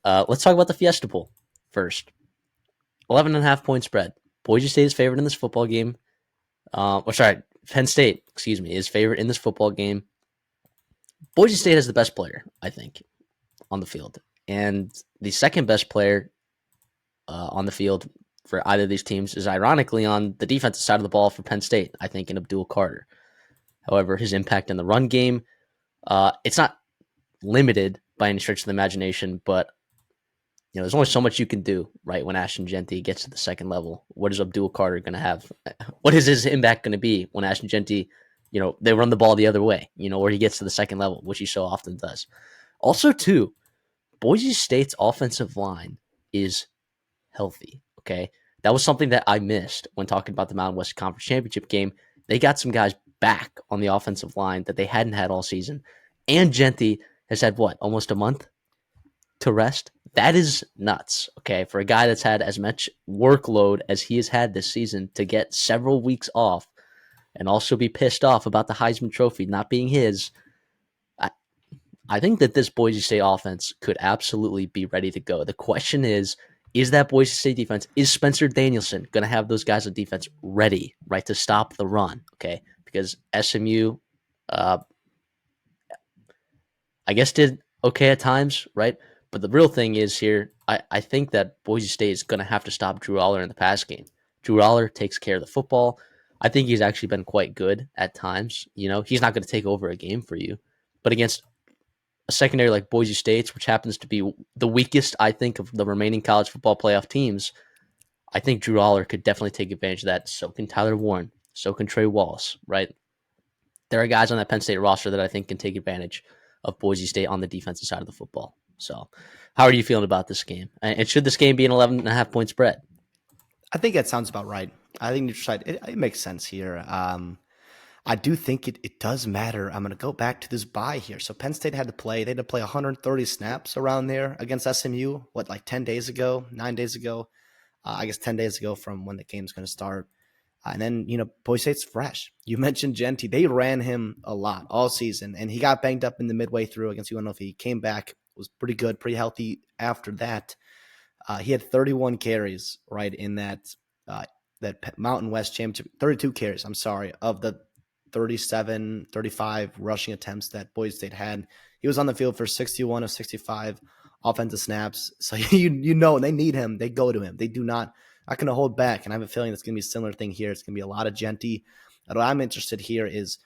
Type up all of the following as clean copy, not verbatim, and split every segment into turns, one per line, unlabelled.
Let's talk about the Fiesta Bowl first. 11.5 point spread. Boise State is favored in this football game. Sorry, Penn State, excuse me, is favored in this football game. Boise State has the best player, I think, on the field. And the second best player on the field for either of these teams is ironically on the defensive side of the ball for Penn State, I think, in Abdul Carter. However, his impact in the run game, it's not limited by any stretch of the imagination, but there's only so much you can do, right? When Ashton Jeanty gets to the second level, what is Abdul Carter going to have? What is his impact going to be when Ashton Jeanty, they run the ball the other way, where he gets to the second level, which he so often does. Also, too, Boise State's offensive line is healthy. Okay, that was something that I missed when talking about the Mountain West Conference Championship game. They got some guys back on the offensive line that they hadn't had all season, and Jeanty has had almost a month to rest. That is nuts, okay, for a guy that's had as much workload as he has had this season to get several weeks off and also be pissed off about the Heisman Trophy not being his. I think that this Boise State offense could absolutely be ready to go. The question is that Boise State defense, is Spencer Danielson going to have those guys on defense ready, right, to stop the run, okay? Because SMU, I guess, did okay at times, right? But the real thing is here, I think that Boise State is going to have to stop Drew Aller in the pass game. Drew Aller takes care of the football. I think he's actually been quite good at times. He's not going to take over a game for you. But against a secondary like Boise State's, which happens to be the weakest, I think, of the remaining college football playoff teams, I think Drew Aller could definitely take advantage of that. So can Tyler Warren. So can Trey Wallace, right? There are guys on that Penn State roster that I think can take advantage of Boise State on the defensive side of the football. So how are you feeling about this game? And should this game be an 11.5 point spread?
I think that sounds about right. I think it makes sense here. I do think it does matter. I'm going to go back to this bye here. So Penn State had to play. They had to play 130 snaps around there against SMU, like 10 days ago, 9 days ago? I guess 10 days ago from when the game's going to start. And then, Boise State's fresh. You mentioned Jeanty. They ran him a lot all season, and he got banged up in the midway through against UNLV. He came back, was pretty good, pretty healthy after that. He had 31 carries, right, in that Mountain West Championship. 32 carries, I'm sorry, of the 37, 35 rushing attempts that Boise State had. He was on the field for 61 of 65 offensive snaps. So they need him. They go to him. They do not going to hold back. And I have a feeling it's going to be a similar thing here. It's going to be a lot of Jeanty. And what I'm interested here is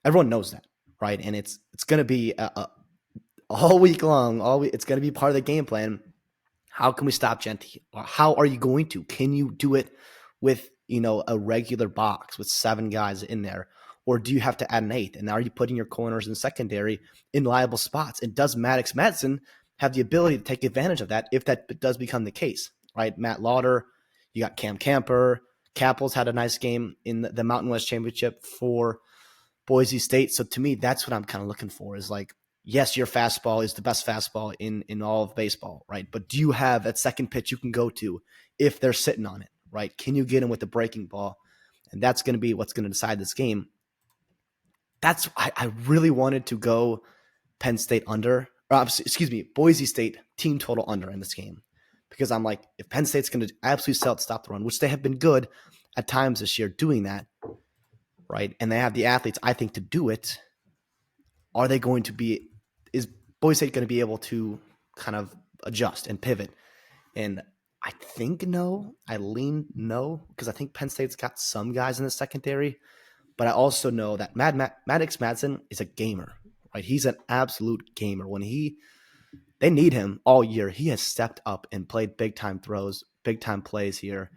everyone knows that, right? And it's going to be all week long. It's going to be part of the game plan. How can we stop Jeanty? How are you going to? Can you do it with a regular box with 7 guys in there? Or do you have to add an 8th? And are you putting your corners and secondary in liable spots? And does Maddox Madsen have the ability to take advantage of that if that does become the case, right? Matt Lauder, you got Cam Camper. Capels had a nice game in the Mountain West Championship for Boise State. So to me, that's what I'm kind of looking for is like, yes, your fastball is the best fastball in all of baseball, right? But do you have that second pitch you can go to if they're sitting on it, right? Can you get them with the breaking ball? And that's going to be what's going to decide this game. I really wanted to go Penn State under, Boise State team total under in this game. Because I'm like, if Penn State's going to absolutely stop the run, which they have been good at times this year doing that, right? And they have the athletes, I think, to do it. Is Boise State going to be able to kind of adjust and pivot? And I think no. I lean no, because I think Penn State's got some guys in the secondary. But I also know that Maddox Madsen is a gamer, right? He's an absolute gamer. When they need him all year, he has stepped up and played big-time throws, big-time plays here.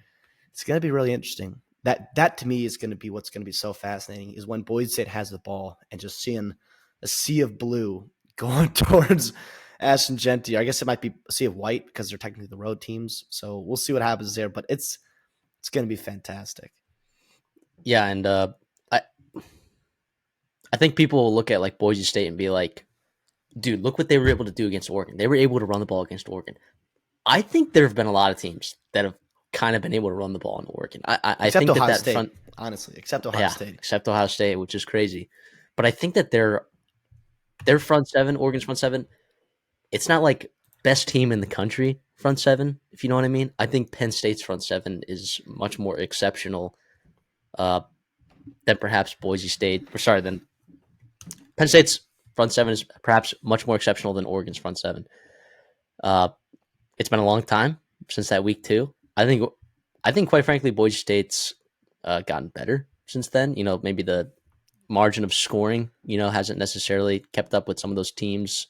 It's going to be really interesting. That to me is going to be what's going to be so fascinating is when Boise State has the ball and just seeing a sea of blue going towards Ashton Jeanty. I guess it might be a sea of white because they're technically the road teams. So we'll see what happens there. But it's going to be fantastic.
Yeah, and I think people will look at like Boise State and be like, dude, look what they were able to do against Oregon. They were able to run the ball against Oregon. I think there have been a lot of teams that have kind of been able to run the ball in Oregon. I think
Ohio State, honestly, except Ohio State.
Except Ohio State, which is crazy. But I think that their front seven, Oregon's front seven, it's not like best team in the country front seven, if you know what I mean. I think Penn State's front seven is much more exceptional uh, than perhaps Boise State. Or sorry, than Penn State's front seven is perhaps much more exceptional than Oregon's front seven. Uh, it's been a long time since that week two. I think quite frankly, Boise State's gotten better since then. Maybe the margin of scoring, hasn't necessarily kept up with some of those teams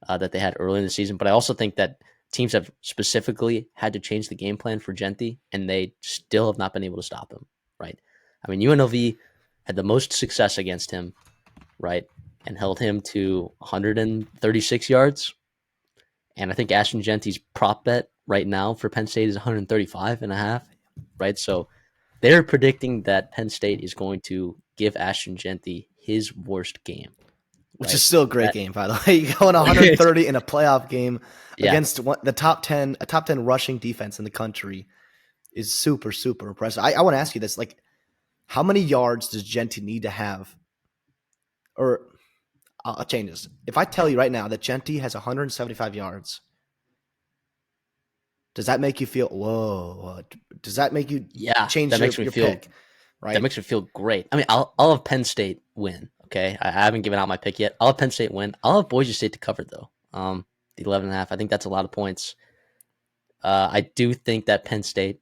that they had early in the season. But I also think that teams have specifically had to change the game plan for Genty, and they still have not been able to stop him. Right? I mean, UNLV had the most success against him, right, and held him to 136 yards. And I think Ashton Genty's prop bet right now for Penn State is 135 and a half, right? So they're predicting that Penn State is going to give Ashton Genty his worst game,
Which
right?
is still a great game, by the way. You go in 130 in a playoff game
Yeah,
against the top 10, a top 10 rushing defense in the country is super, super impressive. I want to ask you this, like, how many yards does Genty need to have? Or I'll change this. If I tell you right now that Genty has 175 yards, does that make you feel, whoa, does that make you
yeah,
change
that makes me
your
feel
pick? Right?
that makes me feel great. I mean, I'll have Penn State win. Okay, I haven't given out my pick yet. I'll have Penn State win. I'll have Boise State to cover though. The 11 and a half. I think that's a lot of points. I do think that Penn State,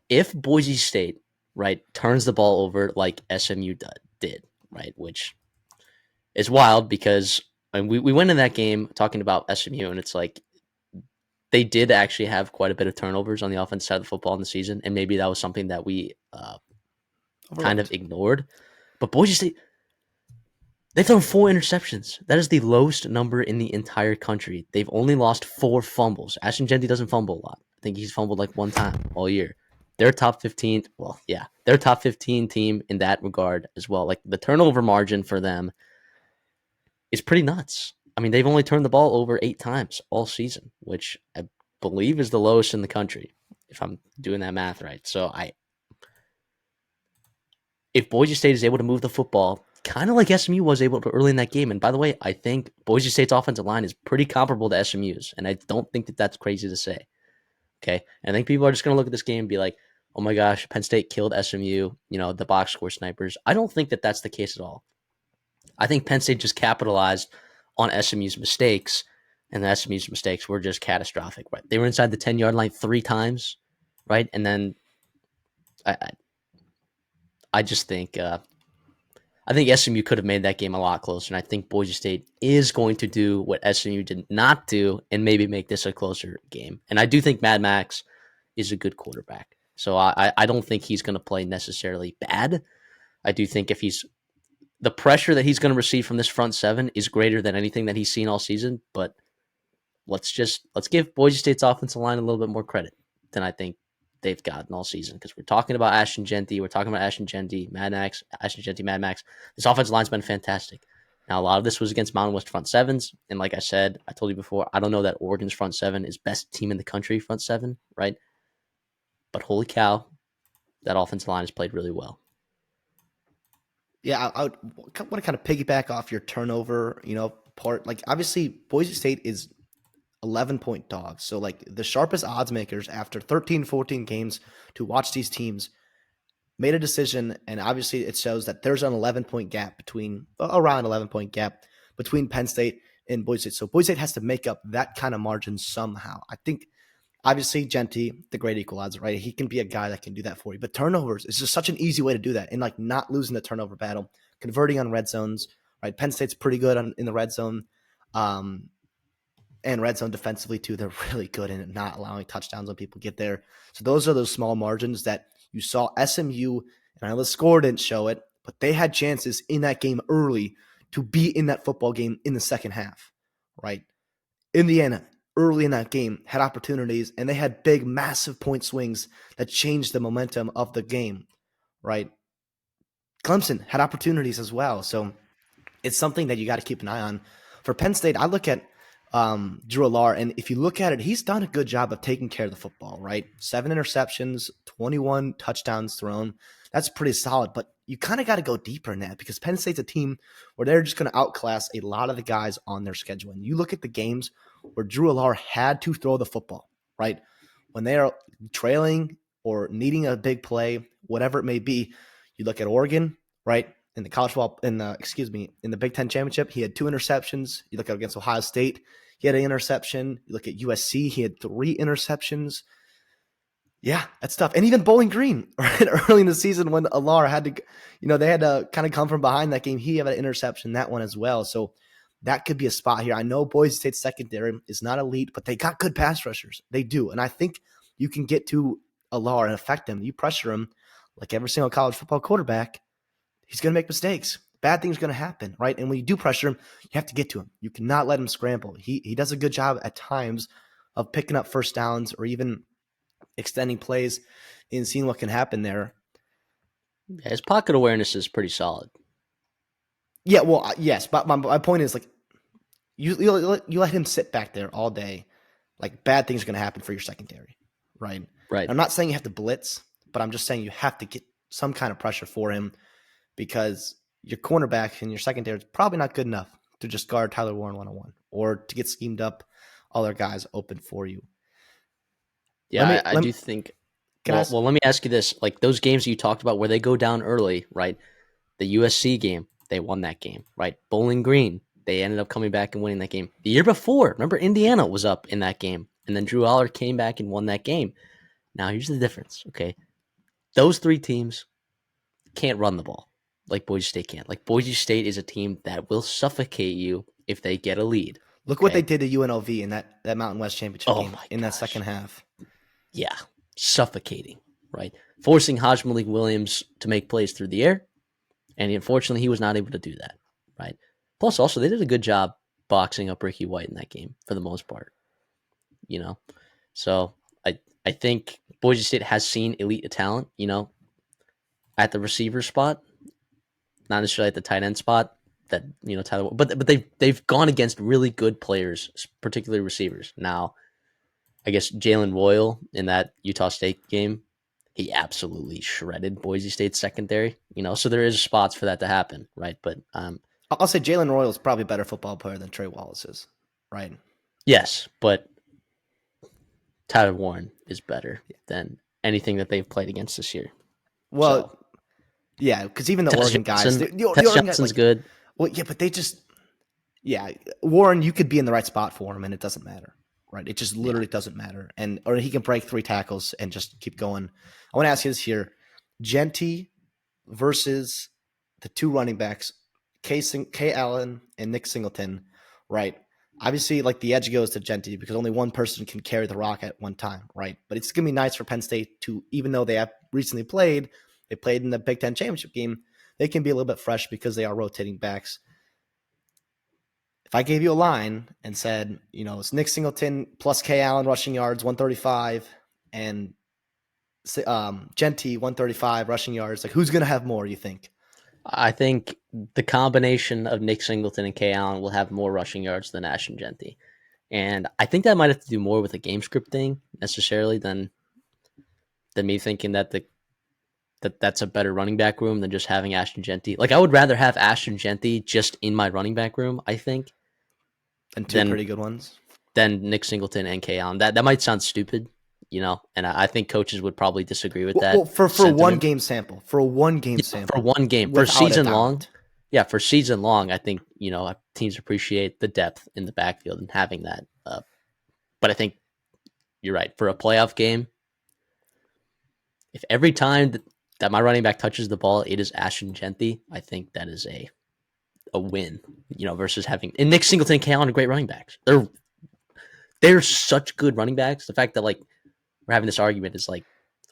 if Boise State, right, turns the ball over like SMU did, right, which is wild because we went in that game talking about SMU, and it's like they did actually have quite a bit of turnovers on the offensive side of the football in the season, and maybe that was something that we kind of
Overlooked.
ignored. But Boise State, they've thrown 4 interceptions. That is the lowest number in the entire country. They've only lost 4 fumbles. Ashton Genty doesn't fumble a lot. I think he's fumbled like 1 time all year. They're top 15. Well, yeah, they're top 15 team in that regard as well. Like the turnover margin for them is pretty nuts. I mean, they've only turned the ball over 8 times all season, which I believe is the lowest in the country, if I'm doing that math right. So if Boise State is able to move the football, kind of like SMU was able to early in that game. And by the way, I think Boise State's offensive line is pretty comparable to SMU's, and I don't think that that's crazy to say. Okay, and I think people are just going to look at this game and be like, "Oh my gosh, Penn State killed SMU." The box score snipers. I don't think that that's the case at all. I think Penn State just capitalized on SMU's mistakes, and the SMU's mistakes were just catastrophic. Right, they were inside the 10-yard line 3 times, right, and then I just think I think SMU could have made that game a lot closer, and I think Boise State is going to do what SMU did not do and maybe make this a closer game. And I do think Mad Max is a good quarterback. So I don't think he's going to play necessarily bad. I do think if the pressure that he's going to receive from this front seven is greater than anything that he's seen all season. But let's give Boise State's offensive line a little bit more credit than I think they've gotten all season, because we're talking about Ashton Genty. We're talking about Ashton Genty, Mad Max, Ashton Genty, Mad Max. This offensive line's been fantastic. Now, a lot of this was against Mountain West front sevens. And like I said, I told you before, I don't know that Oregon's front seven is best team in the country front seven, right? But holy cow, that offensive line has played really well.
Yeah, I want to kind of piggyback off your turnover, part. Like, obviously, Boise State is 11-point dogs. So, like, the sharpest odds makers after 13, 14 games to watch these teams made a decision, and obviously it shows that there's an 11-point gap around 11-point gap between Penn State and Boise State. So Boise State has to make up that kind of margin somehow. I think, obviously, Genty, the great equalizer, right? He can be a guy that can do that for you. But turnovers is just such an easy way to do that, and like not losing the turnover battle, converting on red zones, right? Penn State's pretty good in the red zone. And red zone defensively too. They're really good in not allowing touchdowns when people get there. So those are those small margins that you saw SMU, and I know the score didn't show it, but they had chances in that game early to be in that football game in the second half, right? Indiana, early in that game, had opportunities, and they had big, massive point swings that changed the momentum of the game, right? Clemson had opportunities as well. So it's something that you got to keep an eye on. For Penn State, I look at Drew Allar, and if you look at it, he's done a good job of taking care of the football, right? 7 interceptions, 21 touchdowns thrown. That's pretty solid, but you kind of got to go deeper in that, because Penn State's a team where they're just going to outclass a lot of the guys on their schedule. And you look at the games where Drew Allard had to throw the football, right? When they are trailing or needing a big play, whatever it may be, you look at Oregon, right? In the college football, in the Big Ten championship, he had 2 interceptions. You look at against Ohio State, he had an interception. You look at USC, he had 3 interceptions. Yeah, that's tough. And even Bowling Green, right? Early in the season when Allard had to, they had to kind of come from behind that game. He had an interception, that one as well. So that could be a spot here. I know Boise State's secondary is not elite, but they got good pass rushers. They do. And I think you can get to Allard and affect him. You pressure him like every single college football quarterback, he's going to make mistakes. Bad things are going to happen, right? And when you do pressure him, you have to get to him. You cannot let him scramble. He does a good job at times of picking up first downs or even extending plays and seeing what can happen there.
Yeah, his pocket awareness is pretty solid.
Yeah, well, yes, but my point is, like, you let him sit back there all day, like, bad things are going to happen for your secondary, right?
Right.
I'm not saying you have to blitz, but I'm just saying you have to get some kind of pressure for him because your cornerback and your secondary is probably not good enough to just guard Tyler Warren one-on-one or to get schemed up all their guys open for you.
Yeah, I do think. Well, let me ask you this: like those games you talked about where they go down early, right? The USC game, they won that game, right? Bowling Green, they ended up coming back and winning that game. The year before, remember Indiana was up in that game, and then Drew Allard came back and won that game. Now here's the difference, okay? Those 3 teams can't run the ball like Boise State can. Like Boise State is a team that will suffocate you if they get a lead.
Look what they did to UNLV in that Mountain West Championship game in that second half.
Yeah, suffocating, right? Forcing Hajj Malik Williams to make plays through the air, and unfortunately, he was not able to do that, right? Plus, also, they did a good job boxing up Ricky White in that game for the most part, So I think Boise State has seen elite talent, at the receiver spot, not necessarily at the tight end spot. That Tyler, but they've gone against really good players, particularly receivers. Now, I guess Jalen Royal in that Utah State game, he absolutely shredded Boise State's secondary. So there is spots for that to happen, right? But
I'll say Jalen Royal is probably a better football player than Trey Wallace is, right?
Yes, but Tyler Warren is better than anything that they've played against this year.
Well, yeah, because even the Oregon guys, the
Oregon Johnson's guys, good.
Well, yeah, but they just, Warren, you could be in the right spot for him, and it doesn't matter, right? It just literally doesn't matter, or he can break 3 tackles and just keep going. I want to ask you this here: Genty versus the 2 running backs, K. Allen and Nick Singleton, right? Obviously, like the edge goes to Genty because only one person can carry the rock at one time, right? But it's going to be nice for Penn State to, even though they have recently played in the Big Ten championship game, they can be a little bit fresh because they are rotating backs. If I gave you a line and said, it's Nick Singleton plus K. Allen rushing yards, 135, and Genty, 135 rushing yards, like who's going to have more, you think?
I think the combination of Nick Singleton and K. Allen will have more rushing yards than Ashton Genty. And I think that might have to do more with a game script thing necessarily than me thinking that that's a better running back room than just having Ashton Genty. Like I would rather have Ashton Genty just in my running back room, I think.
And 2 pretty good ones.
Than Nick Singleton and K. Allen. That might sound stupid, and I think coaches would probably disagree with that.
Well, for one game sample. For one game sample.
For one game. For season long. Yeah, for season long, I think, teams appreciate the depth in the backfield and having that. But I think you're right. For a playoff game, if every time that my running back touches the ball, it is Ashton Genty, I think that is a win, versus having – and Nick Singleton and K. Allen are great running backs. They're such good running backs. The fact that, like, we're having this argument is, like,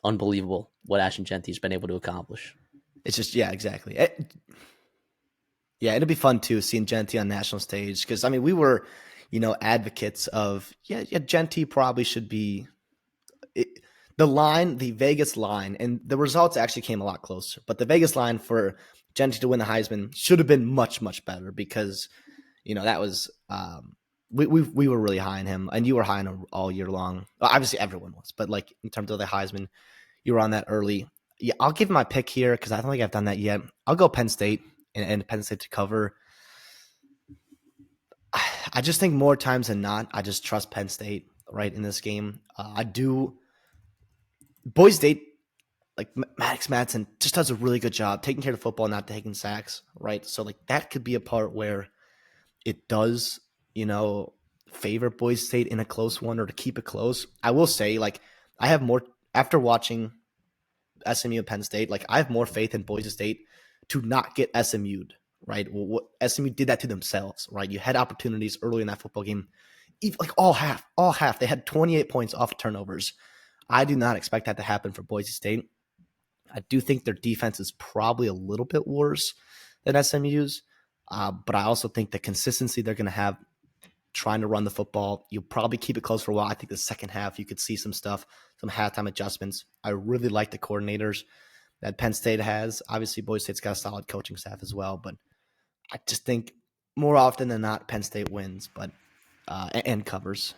unbelievable what Ashton Genty's been able to accomplish.
It's just – yeah, exactly. It'll be fun, too, seeing Genty on national stage because, I mean, we were, advocates of, Genty probably should be the Vegas line, and the results actually came a lot closer, but the Vegas line for Genty to win the Heisman should have been much, much better because, that was we were really high on him, and you were high on him all year long. Well, obviously, everyone was, but like in terms of the Heisman, you were on that early. Yeah, I'll give my pick here because I don't think I've done that yet. I'll go Penn State and Penn State to cover. I just think more times than not, I just trust Penn State right in this game. I do. Boise State, like Maddox Madsen, just does a really good job taking care of the football, not taking sacks, right? So like that could be a part where it does, you know, favor Boise State in a close one or to keep it close. I will say, like, I have more after watching SMU and Penn State. Like, I have more faith in Boise State to not get SMU'd. Right, well, what SMU did that to themselves. Right, you had opportunities early in that football game, even, like all half. They had 28 points off of turnovers. I do not expect that to happen for Boise State. I do think their defense is probably a little bit worse than SMU's, but I also think the consistency they're going to have trying to run the football, you'll probably keep it close for a while. I think the second half you could see some stuff, some halftime adjustments. I really like the coordinators that Penn State has. Obviously, Boise State's got a solid coaching staff as well, but I just think more often than not, Penn State wins, but and covers.